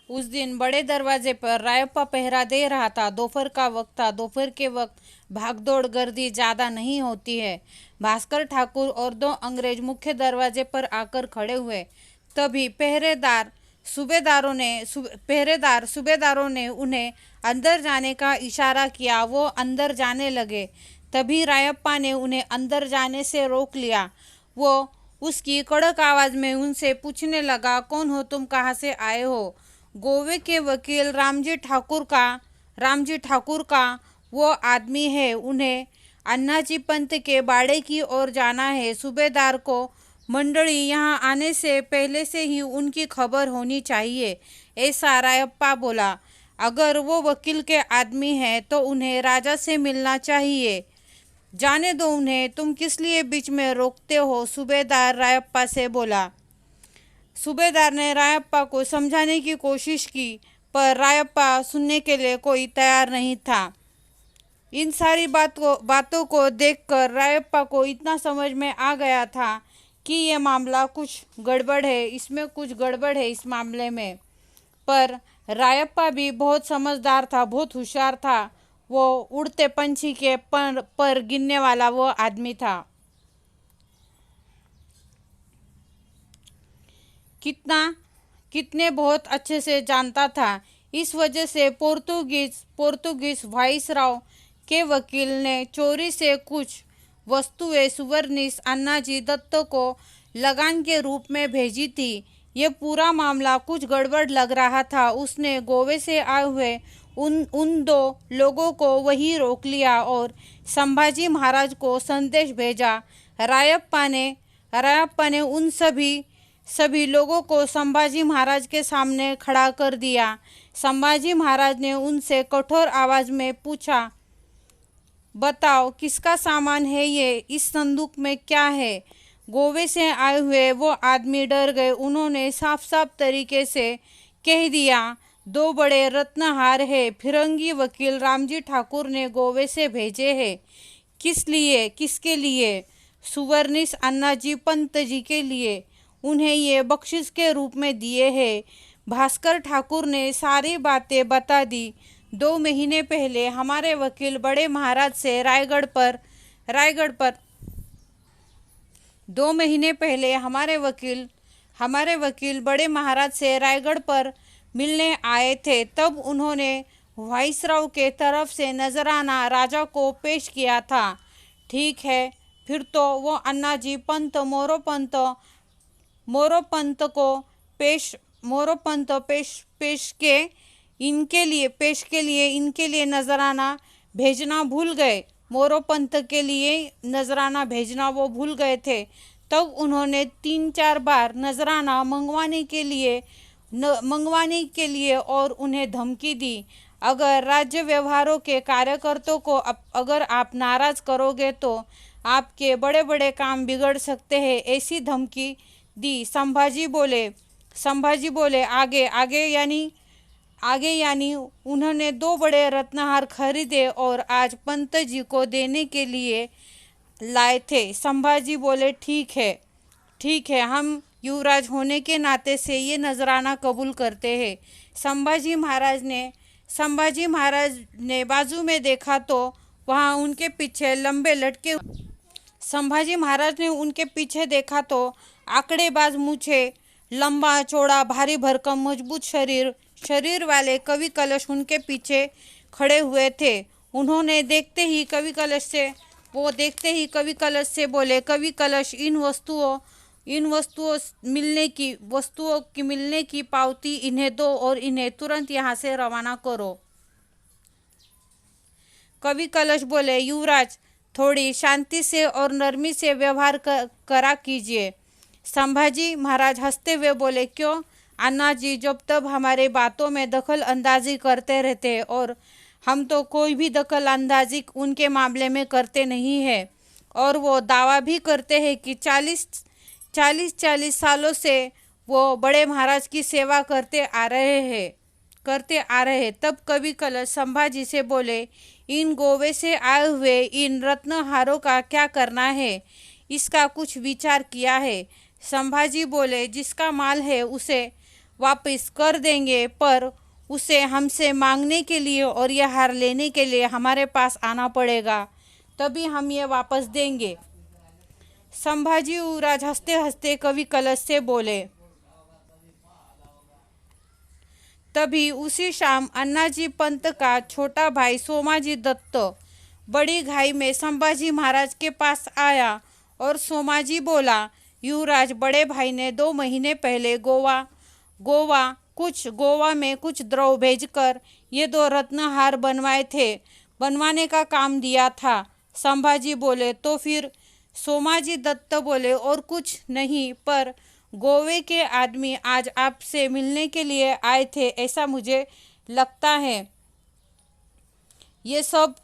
उस दिन बड़े दरवाजे पर रायप्पा पहरा दे रहा था। दोपहर का वक्त था। दोपहर के वक्त भागदौड़ गर्दी ज़्यादा नहीं होती है। भास्कर ठाकुर और दो अंग्रेज मुख्य दरवाजे पर आकर खड़े हुए। तभी सूबेदारों ने उन्हें अंदर जाने का इशारा किया। वो अंदर जाने लगे। तभी रायप्पा ने उन्हें अंदर जाने से रोक लिया। वो उसकी कड़क आवाज में उनसे पूछने लगा, कौन हो तुम, कहाँ से आए हो? गोवे के वकील रामजी ठाकुर का वो आदमी है। उन्हें अन्नाजी पंत के बाड़े की ओर जाना है। सूबेदार को मंडली यहाँ आने से पहले से ही उनकी खबर होनी चाहिए, ऐसा रायप्पा बोला। अगर वो वकील के आदमी हैं तो उन्हें राजा से मिलना चाहिए। जाने दो उन्हें, तुम किस लिए बीच में रोकते हो? सूबेदार रायप्पा से बोला। सूबेदार ने रायप्पा को समझाने की कोशिश की, पर रायप्पा सुनने के लिए कोई तैयार नहीं था। इन सारी बातों को देखकर रायप्पा को इतना समझ में आ गया था कि ये मामला कुछ गड़बड़ है, इसमें कुछ गड़बड़ है इस मामले में। पर रायप्पा भी बहुत समझदार था, बहुत होशियार था। वो उड़ते पंछी के पर गिनने वाला वो आदमी था। कितने बहुत अच्छे से जानता था। इस वजह से पोर्तुगीज वाइसराय के वकील ने चोरी से कुछ वस्तुएं सुवर्णिस अन्नाजी दत्त को लगान के रूप में भेजी थी। ये पूरा मामला कुछ गड़बड़ लग रहा था। उसने गोवे से आए हुए उन दो लोगों को वहीं रोक लिया और संभाजी महाराज को संदेश भेजा। रायप्पा ने उन सभी लोगों को संभाजी महाराज के सामने खड़ा कर दिया। संभाजी महाराज ने उनसे कठोर आवाज में पूछा, बताओ किसका सामान है ये? इस संदूक में क्या है? गोवे से आए हुए वो आदमी डर गए। उन्होंने साफ साफ तरीके से कह दिया, दो बड़े रत्नहार है, फिरंगी वकील रामजी ठाकुर ने गोवे से भेजे हैं। किसके लिए? सुवर्णिस अन्नाजी पंत जी के लिए। उन्हें ये बख्शिश के रूप में दिए हैं। भास्कर ठाकुर ने सारी बातें बता दी। 2 महीने पहले हमारे वकील बड़े महाराज से रायगढ़ पर 2 महीने पहले हमारे वकील बड़े महाराज से रायगढ़ पर मिलने आए थे। तब उन्होंने वाइसराय के तरफ से नजराना राजा को पेश किया था। ठीक है, फिर तो वो अन्नाजी पंत मोरोपंत को पेश के लिए इनके लिए नजराना भेजना भूल गए। मोरोपंत के लिए नजराना भेजना वो भूल गए थे। तब उन्होंने 3-4 बार नजराना मंगवाने के लिए और उन्हें धमकी दी। अगर राज्य व्यवहारों के कार्यकर्ताओं को अगर आप नाराज करोगे तो आपके बड़े बड़े काम बिगड़ सकते हैं, ऐसी धमकी दी। संभाजी बोले आगे यानी उन्होंने 2 बड़े रत्नहार खरीदे और आज पंत जी को देने के लिए लाए थे। संभाजी बोले, ठीक है, हम युवराज होने के नाते से ये नजराना कबूल करते हैं। संभाजी महाराज ने बाजू में देखा तो वहाँ उनके पीछे लंबे लटके संभाजी महाराज ने उनके पीछे देखा तो आंकड़ेबाज मूछे, लंबा चौड़ा भारी भरकम मजबूत शरीर वाले कवि कलश उनके पीछे खड़े हुए थे। उन्होंने देखते ही कवि कलश से बोले, कवि कलश, इन वस्तुओं की मिलने की पावती इन्हें दो और इन्हें तुरंत यहाँ से रवाना करो। कवि कलश बोले, युवराज थोड़ी शांति से और नरमी से व्यवहार करा कीजिए। संभाजी महाराज हंसते हुए बोले, क्यों अन्ना जी, जब तब हमारे बातों में दखल अंदाजी करते रहते हैं और हम तो कोई भी दखल अंदाजी उनके मामले में करते नहीं है। और वो दावा भी करते हैं कि 40 सालों से वो बड़े महाराज की सेवा करते आ रहे हैं। तब कवि कलश संभाजी से बोले, इन गोवे से आए हुए इन रत्नहारों का क्या करना है? इसका कुछ विचार किया है? संभाजी बोले, जिसका माल है वापस कर देंगे, पर उसे हमसे मांगने के लिए और यह हार लेने के लिए हमारे पास आना पड़ेगा, तभी हम ये वापस देंगे। संभाजी युवराज हंसते हंसते कवि कलश से बोले। तभी उसी शाम अन्नाजी पंत का छोटा भाई सोमाजी दत्त बड़ी घाई में संभाजी महाराज के पास आया और सोमाजी बोला, युवराज, बड़े भाई ने 2 महीने पहले गोवा में कुछ द्रव भेजकर ये 2 रत्नहार बनवाने का काम दिया था। संभाजी बोले, तो फिर? सोमाजी दत्त बोले, और कुछ नहीं, पर गोवे के आदमी आज आपसे मिलने के लिए आए थे, ऐसा मुझे लगता है। ये सब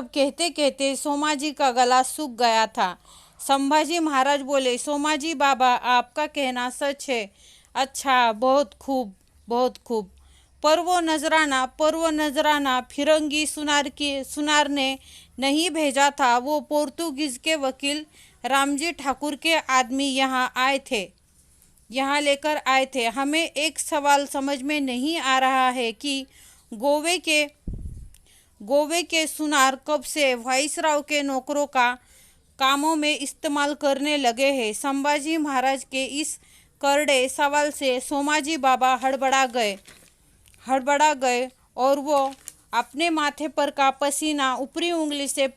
कहते कहते सोमाजी का गला सूख गया था। संभाजी महाराज बोले, सोमाजी बाबा, आपका कहना सच है। अच्छा, बहुत खूब, बहुत खूब। पर वो नजराना फिरंगी सुनार ने नहीं भेजा था। वो पोर्तुगीज के वकील रामजी ठाकुर के आदमी यहाँ लेकर आए थे। हमें एक सवाल समझ में नहीं आ रहा है कि गोवे के सुनार कब से वाइसराव के नौकरों का कामों में इस्तेमाल करने लगे हैं। संभाजी महाराज के इस करड़े सवाल से सोमाजी बाबा हड़बड़ा गए और वो अपने माथे पर का पसीना ऊपरी उंगली से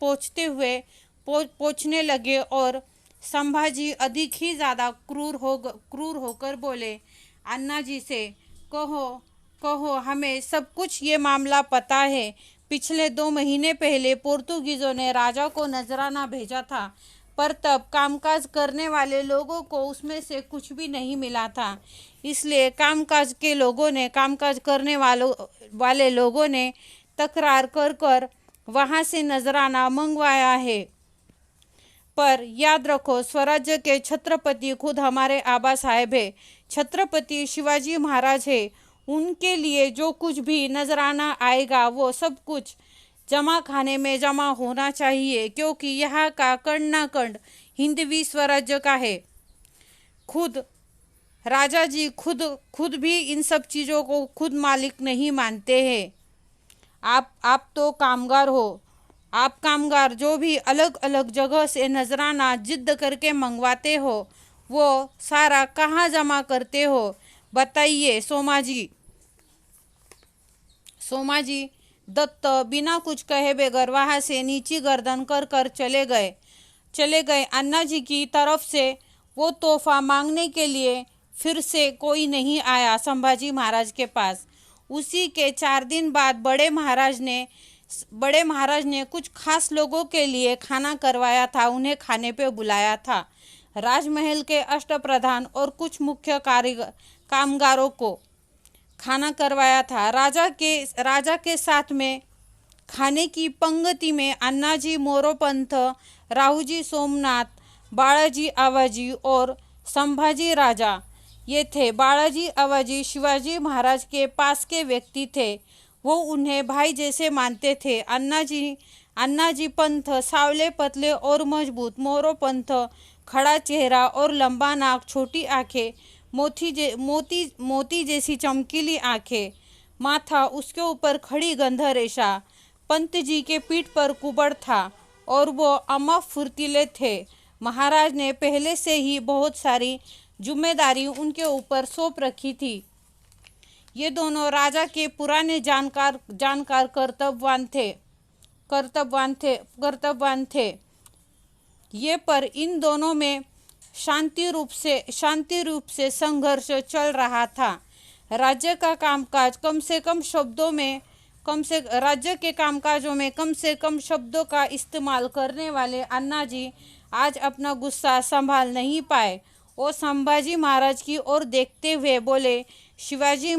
पोंछने लगे और संभाजी अधिक ही ज़्यादा क्रूर होकर बोले, अन्ना जी से कहो, हमें सब कुछ ये मामला पता है। पिछले 2 महीने पहले पोर्तुगीजों ने राजा को नजराना भेजा था, पर तब कामकाज करने वाले लोगों को उसमें से कुछ भी नहीं मिला था। इसलिए कामकाज करने वाले लोगों ने तकरार कर वहाँ से नजराना मंगवाया है। पर याद रखो, स्वराज्य के छत्रपति खुद हमारे आबा साहेब है, छत्रपति शिवाजी महाराज है। उनके लिए जो कुछ भी नजराना आएगा वो सब कुछ जमा खाने में जमा होना चाहिए, क्योंकि यहाँ का कण हिंदवी स्वराज्य का है। खुद राजा जी खुद भी इन सब चीज़ों को खुद मालिक नहीं मानते हैं। आप तो कामगार हो। आप कामगार जो भी अलग अलग जगह से नजराना जिद्द करके मंगवाते हो, वो सारा कहाँ जमा करते हो, बताइए। सोमाजी दत्त बिना कुछ कहे बगैर वहाँ से नीची गर्दन कर चले गए। अन्ना जी की तरफ से वो तोहफा मांगने के लिए फिर से कोई नहीं आया संभाजी महाराज के पास। उसी के 4 दिन बाद बड़े महाराज ने कुछ खास लोगों के लिए खाना करवाया था, उन्हें खाने पे बुलाया था। राजमहल के अष्टप्रधान और कुछ मुख्य कामगारों को खाना करवाया था। राजा के साथ में खाने की पंक्ति में अन्नाजी मोरोपंत, राहूजी सोमनाथ, बालाजी आवाजी और संभाजी राजा ये थे। बालाजी आवाजी शिवाजी महाराज के पास के व्यक्ति थे। वो उन्हें भाई जैसे मानते थे। अन्नाजी पंथ सावले, पतले और मजबूत। मोरोपंत खड़ा चेहरा और लंबा नाक, छोटी आंखें, मोती जैसी चमकीली आंखें, माथा उसके ऊपर खड़ी गंधा रेशा। पंत जी के पीठ पर कुबड़ था और वो अम्मा फुर्तीले थे। महाराज ने पहले से ही बहुत सारी जिम्मेदारी उनके ऊपर सौंप रखी थी। ये दोनों राजा के पुराने जानकार कर्तव्यवान थे। ये पर इन दोनों में शांति रूप से संघर्ष चल रहा था। राज्य के कामकाजों में कम से कम शब्दों का इस्तेमाल करने वाले अन्ना जी आज अपना गुस्सा संभाल नहीं पाए। वो संभाजी महाराज की ओर देखते हुए बोले, शिवाजी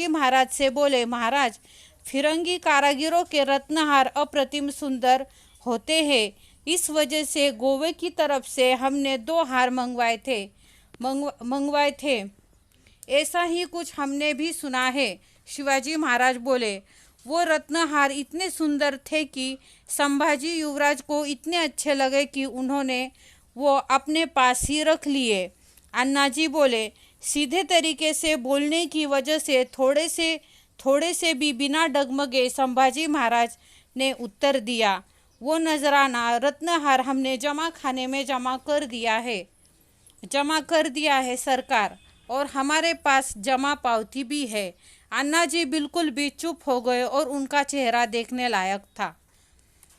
महाराज से बोले, महाराज, फिरंगी कारागिरों के रत्नहार अप्रतिम सुंदर होते हैं। इस वजह से गोवे की तरफ से हमने 2 हार मंगवाए थे। ऐसा ही कुछ हमने भी सुना है। शिवाजी महाराज बोले, वो रत्नहार इतने सुंदर थे कि संभाजी युवराज को इतने अच्छे लगे कि उन्होंने वो अपने पास ही रख लिए। अन्ना जी बोले, सीधे तरीके से बोलने की वजह से थोड़े से भी बिना डगमगे संभाजी महाराज ने उत्तर दिया, वो नजराना रत्नहार हमने जमा खाने में जमा कर दिया है सरकार, और हमारे पास जमा पावती भी है। अन्ना जी बिल्कुल भी चुप हो गए और उनका चेहरा देखने लायक था,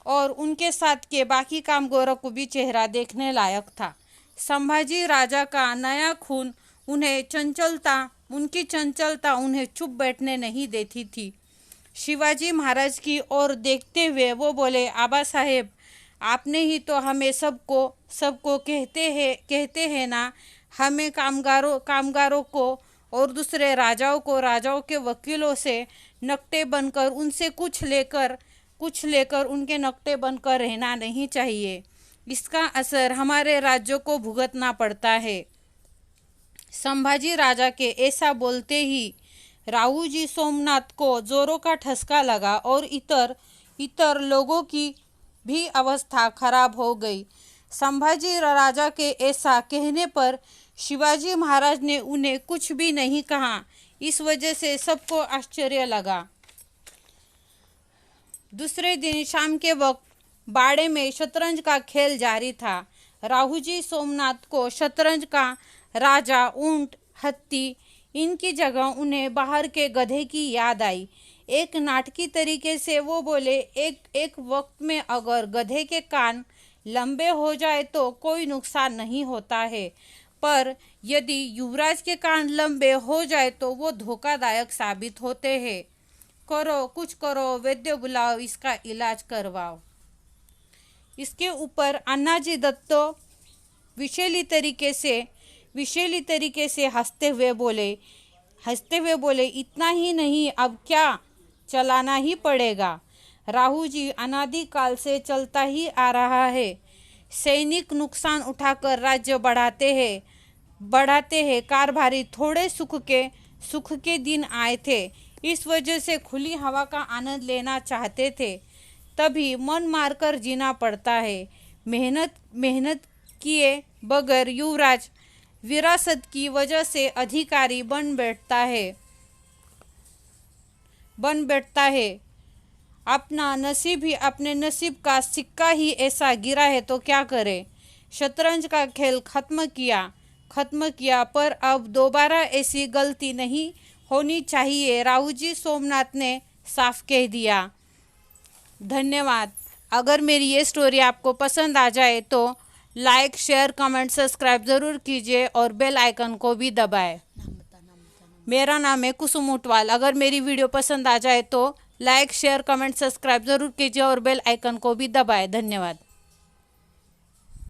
और उनके साथ के बाकी कामगारों को भी चेहरा देखने लायक था। संभाजी राजा का नया खून उनकी चंचलता उन्हें चुप बैठने नहीं देती थी। शिवाजी महाराज की ओर देखते हुए वो बोले, आबा साहेब, आपने ही तो हमें सबको कहते हैं ना, हमें कामगारों को और दूसरे राजाओं के वकीलों से नकटे बनकर उनसे कुछ लेकर उनके नकटे बनकर रहना नहीं चाहिए। इसका असर हमारे राज्यों को भुगतना पड़ता है। संभाजी राजा के ऐसा बोलते ही रावूजी सोमनाथ को जोरों का ठसका लगा और इतर लोगों की भी अवस्था खराब हो गई। संभाजी राजा के ऐसा कहने पर शिवाजी महाराज ने उन्हें कुछ भी नहीं कहा। इस वजह से सबको आश्चर्य लगा। दूसरे दिन शाम के वक्त बाड़े में शतरंज का खेल जारी था। रावूजी सोमनाथ को शतरंज का राजा, ऊंट, हत्ती, इनकी जगह उन्हें बाहर के गधे की याद आई। एक नाटकी तरीके से वो बोले, एक वक्त में अगर गधे के कान लंबे हो जाए तो कोई नुकसान नहीं होता है, पर यदि युवराज के कान लंबे हो जाए तो वो धोखादायक साबित होते हैं। कुछ करो, वैद्य बुलाओ, इसका इलाज करवाओ। इसके ऊपर अन्नाजी दत्तो विशेली तरीके से हंसते हुए बोले, इतना ही नहीं, अब क्या, चलाना ही पड़ेगा। राहूजी अनादिकाल से चलता ही आ रहा है। सैनिक नुकसान उठाकर राज्य बढ़ाते हैं। कारभारी थोड़े सुख के दिन आए थे, इस वजह से खुली हवा का आनंद लेना चाहते थे। तभी मन मारकर जीना पड़ता है। मेहनत किए बगैर युवराज विरासत की वजह से अधिकारी बन बैठता है। अपने नसीब का सिक्का ही ऐसा गिरा है तो क्या करे। शतरंज का खेल खत्म किया, पर अब दोबारा ऐसी गलती नहीं होनी चाहिए, रावूजी सोमनाथ ने साफ कह दिया। धन्यवाद। अगर मेरी ये स्टोरी आपको पसंद आ जाए तो लाइक, शेयर, कमेंट, सब्सक्राइब ज़रूर कीजिए और बेल आइकन को भी दबाएं। मेरा नाम है कुसुम ऊंटवाल। अगर मेरी वीडियो पसंद आ जाए तो लाइक, शेयर, कमेंट, सब्सक्राइब ज़रूर कीजिए और बेल आइकन को भी दबाएं। धन्यवाद।